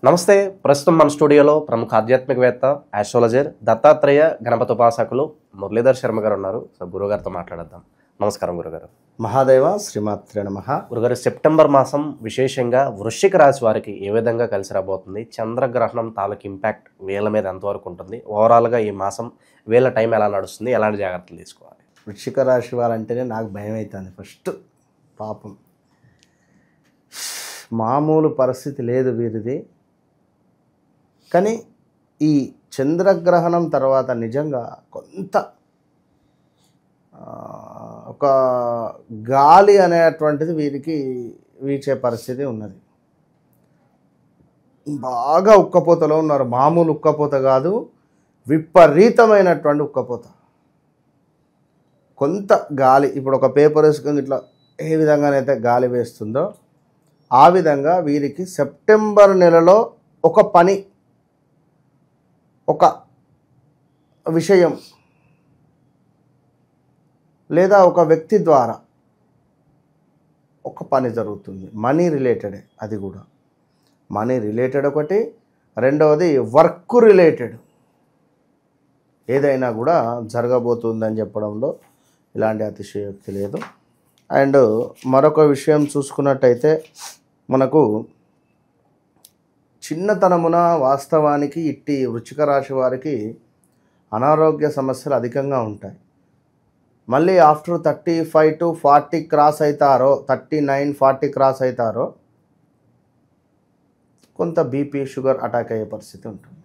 నమస్తే. ప్రస్తుతం మన స్టూడియోలో ప్రముఖ ఆధ్యాత్మికవేత్త ఆస్ట్రాలజర్ దత్తాత్రేయ గణపతి ఉపాసకులు మురళీధర్ శర్మ గారు ఉన్నారు. సో గురుగారితో మాట్లాడదాం. నమస్కారం గురుగారు. మహాదేవ శ్రీమాత్రే నమః. గురుగారు, సెప్టెంబర్ మాసం విశేషంగా వృశ్చిక రాశి వారికి ఏ విధంగా కలిసి రాబోతుంది? చంద్రగ్రహణం తాలూకు ఇంపాక్ట్ వీళ్ళ మీద ఎంతవరకు ఉంటుంది? ఓవరాల్గా ఈ మాసం వీళ్ళ టైం ఎలా నడుస్తుంది? ఎలాంటి జాగ్రత్తలు తీసుకోవాలి? వృశ్చిక రాశి వారంటేనే నాకు భయం అవుతుంది. ఫస్ట్ పాపం మామూలు పరిస్థితి లేదు వీరిది. కానీ ఈ చంద్రగ్రహణం తర్వాత నిజంగా కొంత ఒక గాలి అనేటువంటిది వీరికి వీచే పరిస్థితి ఉన్నది. బాగా ఉక్కపోతలో ఉన్నారు. మామూలు ఉక్కపోత కాదు, విపరీతమైనటువంటి ఉక్కపోత. కొంత గాలి, ఇప్పుడు ఒక పేపర్ వేసుకొని ఇట్లా ఏ విధంగానైతే గాలి వేస్తుందో ఆ విధంగా వీరికి సెప్టెంబర్ నెలలో ఒక పని, ఒక విషయం లేదా ఒక వ్యక్తి ద్వారా ఒక పని జరుగుతుంది. మనీ రిలేటెడే, అది కూడా మనీ రిలేటెడ్ ఒకటి. రెండవది వర్క్ రిలేటెడ్ ఏదైనా కూడా జరగబోతుందని చెప్పడంలో ఇలాంటి అతిశయోక్తి లేదు. అండ్ మరొక విషయం చూసుకున్నట్టయితే మనకు చిన్నతనమున వాస్తవానికి ఇట్టి వృశ్చిక రాశి వారికి అనారోగ్య సమస్యలు అధికంగా ఉంటాయి. మళ్ళీ ఆఫ్టర్ 35 to 40 క్రాస్ అవుతారో, 39-40 క్రాస్ అవుతారో కొంత బీపీ, షుగర్ అటాక్ అయ్యే పరిస్థితి ఉంటుంది.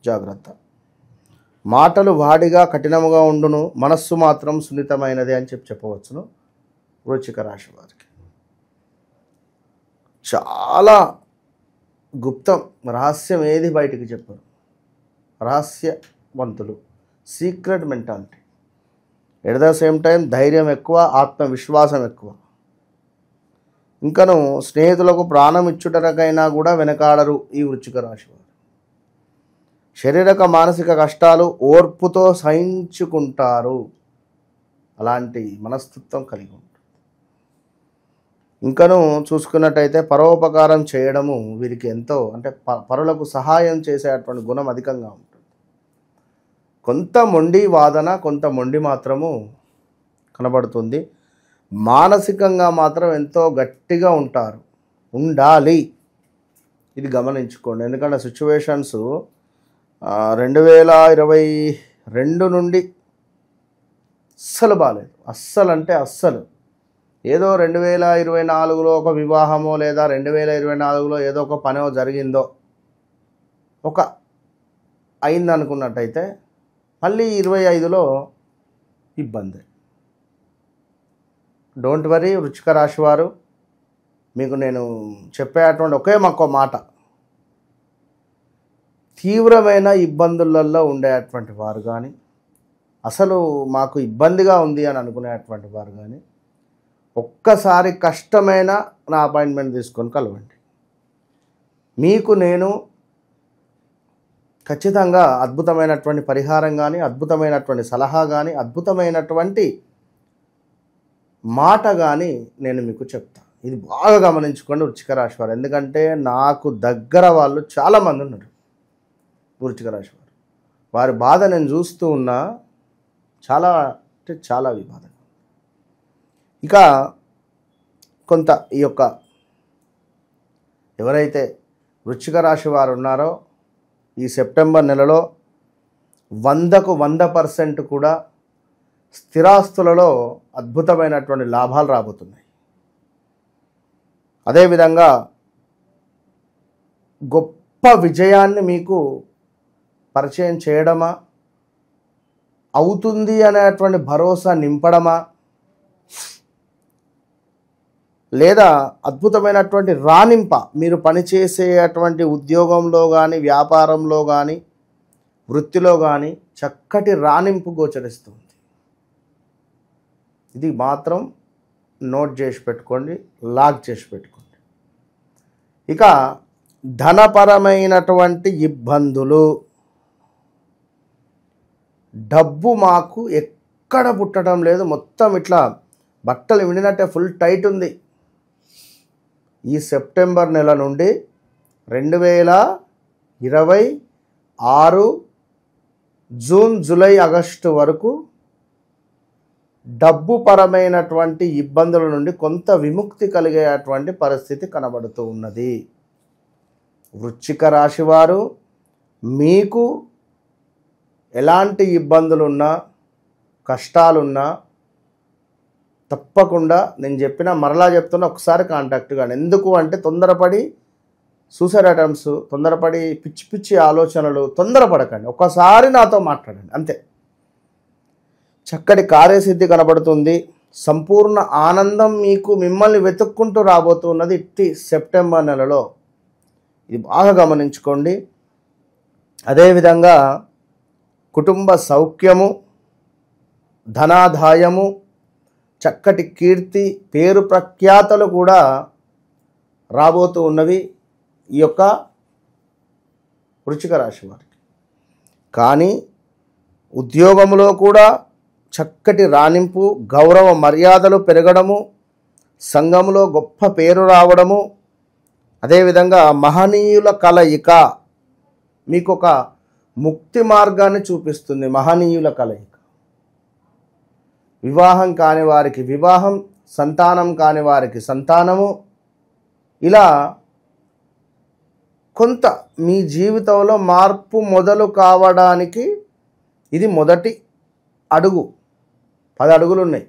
జాగ్రత్త. మాటలు వాడిగా కఠినముగా ఉండును, మనస్సు మాత్రం సున్నితమైనది అని చెప్పవచ్చును వృశ్చిక రాశి వారికి. చాలా గుప్తం, రహస్యం ఏది బయటికి చెప్పరు. రహస్యవంతులు, secret mentality. At the same time ధైర్యం ఎక్కువ, ఆత్మవిశ్వాసం ఎక్కువ. ఇంకను స్నేహితులకు ప్రాణం ఇచ్చుటకైనా కూడా వెనకాడరు ఈ వృశ్చిక రాశి వారు. శారీరక మానసిక కష్టాలు ఓర్పుతో సహించుకుంటారు. అలాంటి మనస్తత్వం కలిగి ఉంటారు. ఇంకను చూసుకున్నట్టయితే పరోపకారం చేయడము వీరికి ఎంతో, అంటే పరులకు సహాయం చేసేటువంటి గుణం అధికంగా ఉంటుంది. కొంత మొండి వాదన, కొంత మొండి మాత్రము కనబడుతుంది. మానసికంగా మాత్రం ఎంతో గట్టిగా ఉంటారు, ఉండాలి. ఇది గమనించుకోండి. ఎందుకంటే సిచ్యువేషన్స్ 2022 నుండి అస్సలు బాగాలేదు. అస్సలు అంటే అస్సలు. ఏదో 2024లో ఒక వివాహమో లేదా 2024లో ఏదో ఒక పనో జరిగిందో, ఒక అయిందనుకున్నట్టయితే మళ్ళీ 25లో ఇబ్బంది. డోంట్ వరీ వృశ్చిక రాశి వారు, మీకు నేను చెప్పేటువంటి ఒకే మాట, తీవ్రమైన ఇబ్బందులలో ఉండేటువంటి వారు కానీ, అసలు మాకు ఇబ్బందిగా ఉంది అని అనుకునేటువంటి వారు కానీ, ఒక్కసారి కష్టమైన నా అపాయింట్మెంట్ తీసుకొని కలవండి. మీకు నేను ఖచ్చితంగా అద్భుతమైనటువంటి పరిహారం కానీ, అద్భుతమైనటువంటి సలహా కానీ, అద్భుతమైనటువంటి మాట కానీ నేను మీకు చెప్తాను. ఇది బాగా గమనించుకోండి వృశ్చిక రాశి వారు. ఎందుకంటే నాకు దగ్గర వాళ్ళు చాలామంది ఉన్నారు వృశ్చిక రాశి వారు. వారి బాధ నేను చూస్తూ ఉన్నా. చాలా అంటే చాలా వివాదం. ఇక కొంత ఈ యొక్క ఎవరైతే వృశ్చిక రాశి వారు ఉన్నారో ఈ సెప్టెంబర్ నెలలో 100కు 100% కూడా స్థిరాస్తులలో అద్భుతమైనటువంటి లాభాలు రాబోతున్నాయి. అదేవిధంగా గొప్ప విజయాన్ని మీకు పరిచయం చేయడమా, అవుతుంది అనేటువంటి భరోసా నింపడమా, లేదా అద్భుతమైనటువంటి రాణింప, మీరు పనిచేసేటువంటి ఉద్యోగంలో కానీ, వ్యాపారంలో కానీ, వృత్తిలో కానీ చక్కటి రాణింపు గోచరిస్తుంది. ఇది మాత్రం నోట్ చేసి పెట్టుకోండి, లాక్ చేసి పెట్టుకోండి. ఇక ధనపరమైనటువంటి ఇబ్బందులు, డబ్బు మాకు ఎక్కడ పుట్టడం లేదు, మొత్తం ఇట్లా బట్టలు విడినట్టే ఫుల్ టైట్ ఉంది. ఈ సెప్టెంబర్ నెల నుండి 2026 జూన్, జూలై, ఆగస్టు వరకు డబ్బు పరమైనటువంటి ఇబ్బందుల నుండి కొంత విముక్తి కలిగేటువంటి పరిస్థితి కనబడుతూ ఉన్నది. వృశ్చిక రాశి వారు మీకు ఎలాంటి ఇబ్బందులున్నా కష్టాలున్నా తప్పకుండా నేను చెప్పిన మరలా చెప్తున్నా, ఒకసారి కాంటాక్ట్ కానీ. ఎందుకు అంటే తొందరపడి సూసైడ్ అటెంప్ట్స్, తొందరపడి పిచ్చి పిచ్చి ఆలోచనలు తొందరపడకండి. ఒకసారి నాతో మాట్లాడండి అంతే. చక్కటి కార్యసిద్ధి కనబడుతుంది. సంపూర్ణ ఆనందం మీకు మిమ్మల్ని వెతుక్కుంటూ రాబోతున్నది ఇట్టి సెప్టెంబర్ నెలలో. ఇది బాగా గమనించుకోండి. అదేవిధంగా కుటుంబ సౌఖ్యము, ధనాదాయము, చక్కటి కీర్తి, పేరు ప్రఖ్యాతలు కూడా రాబోతూ ఉన్నవి ఈ యొక్క వృశ్చిక రాశి వారికి. కానీ ఉద్యోగంలో కూడా చక్కటి రాణింపు, గౌరవ మర్యాదలు పెరగడము, సంఘంలో గొప్ప పేరు రావడము, అదేవిధంగా మహనీయుల కలయిక మీకు ఒక ముక్తి మార్గాన్ని చూపిస్తుంది. మహనీయుల కలయిక, వివాహం కాని వారికి వివాహం, సంతానం కాని వారికి సంతానము, ఇలా కొంత మీ జీవితంలో మార్పు మొదలు కావడానికి ఇది మొదటి అడుగు. 10 అడుగులు ఉన్నాయి.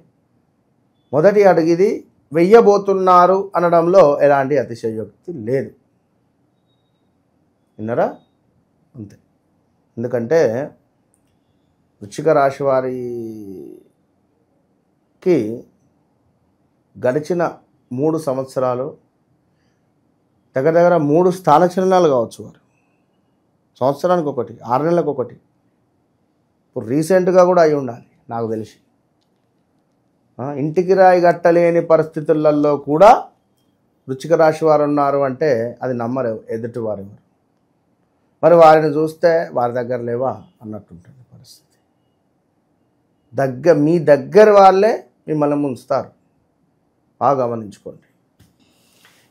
మొదటి అడుగు ఇది వెయ్యబోతున్నారు అనడంలో ఎలాంటి అతిశయోక్తి లేదు. విన్నారా? అంతే. ఎందుకంటే వృశ్చిక రాశి వారికి గడిచిన 3 సంవత్సరాలు దగ్గర 3 స్థానచలనాలు కావచ్చు. వారు సంవత్సరానికి ఒకటి, 6 నెలలకు ఒకటి, ఇప్పుడు రీసెంట్గా కూడా అయి ఉండాలి నాకు తెలిసి. ఇంటికి రాయి కట్టలేని పరిస్థితులలో కూడా వృశ్చిక రాశి వారు ఉన్నారు అంటే అది నమ్మరు ఎదుటి వారు. మరి వారిని చూస్తే వారి దగ్గర లేవా అన్నట్టుంటుంది పరిస్థితి. మీ దగ్గర వాళ్ళే మిమ్మల్ని ముంచుతారు. బాగా గమనించుకోండి.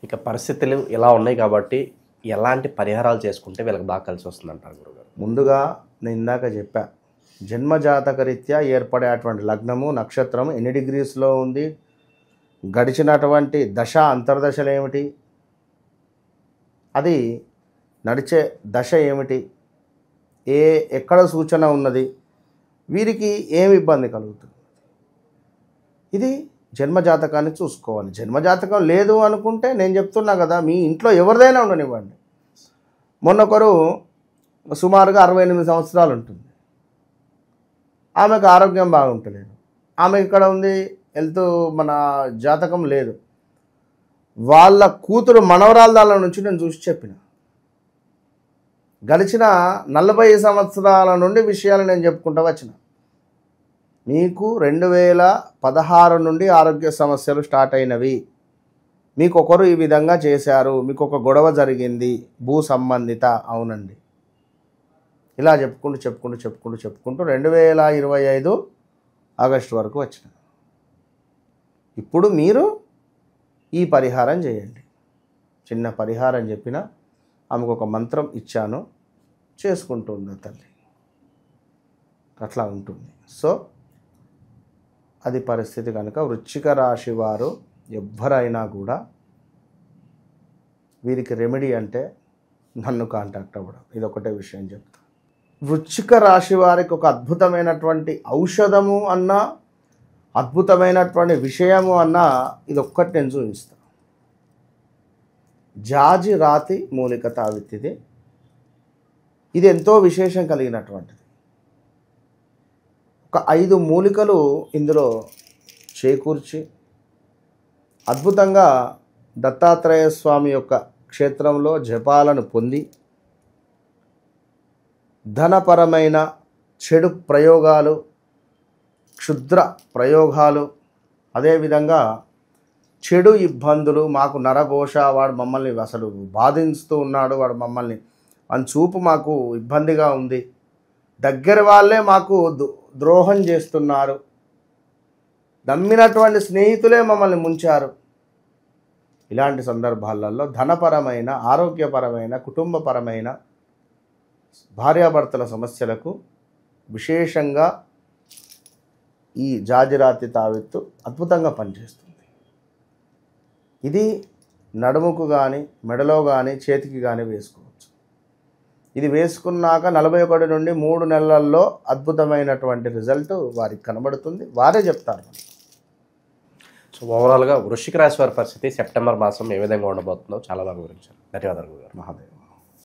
ఇక పరిస్థితులు ఇలా ఉన్నాయి కాబట్టి ఎలాంటి పరిహారాలు చేసుకుంటే వీళ్ళకి బాగా కలిసి వస్తుందంటారు గురుగారు? ముందుగా నేను ఇందాక చెప్పా, జన్మజాతక రీత్యా ఏర్పడేటువంటి లగ్నము, నక్షత్రము ఎన్ని డిగ్రీస్లో ఉంది, గడిచినటువంటి దశ అంతర్దశలు ఏమిటి, అది నడిచే దశ ఏమిటి, ఎక్కడ సూచన ఉన్నది, వీరికి ఏమి ఇబ్బంది కలుగుతుంది, ఇది జన్మజాతకాన్ని చూసుకోవాలి. జన్మజాతకం లేదు అనుకుంటే నేను చెప్తున్నా కదా, మీ ఇంట్లో ఎవరిదైనా ఉండనివ్వండి. మొన్నొకరు సుమారుగా 68 సంవత్సరాలు ఉంటుంది, ఆమెకు ఆరోగ్యం బాగుంటలేదు, ఆమె ఇక్కడ ఉంది, హెల్త్ మన జాతకం లేదు. వాళ్ళ కూతురు మనవరాల నుంచి నేను చూసి చెప్పిన, గడిచిన 40 సంవత్సరాల నుండి విషయాలు నేను చెప్పుకుంటూ వచ్చిన. మీకు 2016 నుండి ఆరోగ్య సమస్యలు స్టార్ట్ అయినవి. మీకు ఒకరు ఈ విధంగా చేశారు, మీకు ఒక గొడవ జరిగింది, భూ సంబంధిత, అవునండి. ఇలా చెప్పుకుంటూ 2025 ఆగస్టు వరకు వచ్చిన. ఇప్పుడు మీరు ఈ పరిహారం చేయండి. చిన్న పరిహారం చెప్పిన, ఆమెకు ఒక మంత్రం ఇచ్చాను, చేసుకుంటుంది తల్లి. అట్లా ఉంటుంది. సో అది పరిస్థితి కనుక వృశ్చిక రాశి వారు ఎవ్వరైనా కూడా వీరికి రెమెడీ అంటే నన్ను కాంటాక్ట్ అవ్వడం, ఇది ఒకటే విషయం చెప్తా. వృశ్చిక రాశి వారికి ఒక అద్భుతమైనటువంటి ఔషధము అన్నా, అద్భుతమైనటువంటి విషయము అన్నా, ఇది ఒక్కటి నేను చూపిస్తాను. జాజి రాతి మూలిక తావిత్తిది. ఇది ఎంతో విశేషం కలిగినటువంటిది. ఒక 5 మూలికలు ఇందులో చేకూర్చి అద్భుతంగా దత్తాత్రేయ స్వామి యొక్క క్షేత్రంలో జపాలను పొంది ధనపరమైన చెడు ప్రయోగాలు, క్షుద్ర ప్రయోగాలు, అదేవిధంగా చెడు ఇబ్బందులు, మాకు నరఘోష, వాడు మమ్మల్ని అసలు బాధిస్తూ ఉన్నాడు, వాడు మమ్మల్ని అని చూపు మాకు ఇబ్బందిగా ఉంది, దగ్గర వాళ్ళే మాకు ద్రోహం చేస్తున్నారు, నమ్మినటువంటి స్నేహితులే మమ్మల్ని ముంచారు, ఇలాంటి సందర్భాలలో ధనపరమైన, ఆరోగ్యపరమైన, కుటుంబపరమైన, భార్యాభర్తల సమస్యలకు విశేషంగా ఈ జాజిరాతి తావెత్తు అద్భుతంగా పనిచేస్తుంది. ఇది నడుముకు కానీ, మెడలో కానీ, చేతికి కానీ వేసుకోవచ్చు. ఇది వేసుకున్నాక 41 నుండి 3 నెలల్లో అద్భుతమైనటువంటి రిజల్ట్ వారికి కనబడుతుంది. వారే చెప్తారు. సో ఓవరాల్గా వృశ్చిక రాశి వారి పరిస్థితి సెప్టెంబర్ మాసం ఏ విధంగా ఉండబోతుందో చాలా బాగా వివరించారు. ధన్యవాదాలు గురుగారు. మహాదేవ్.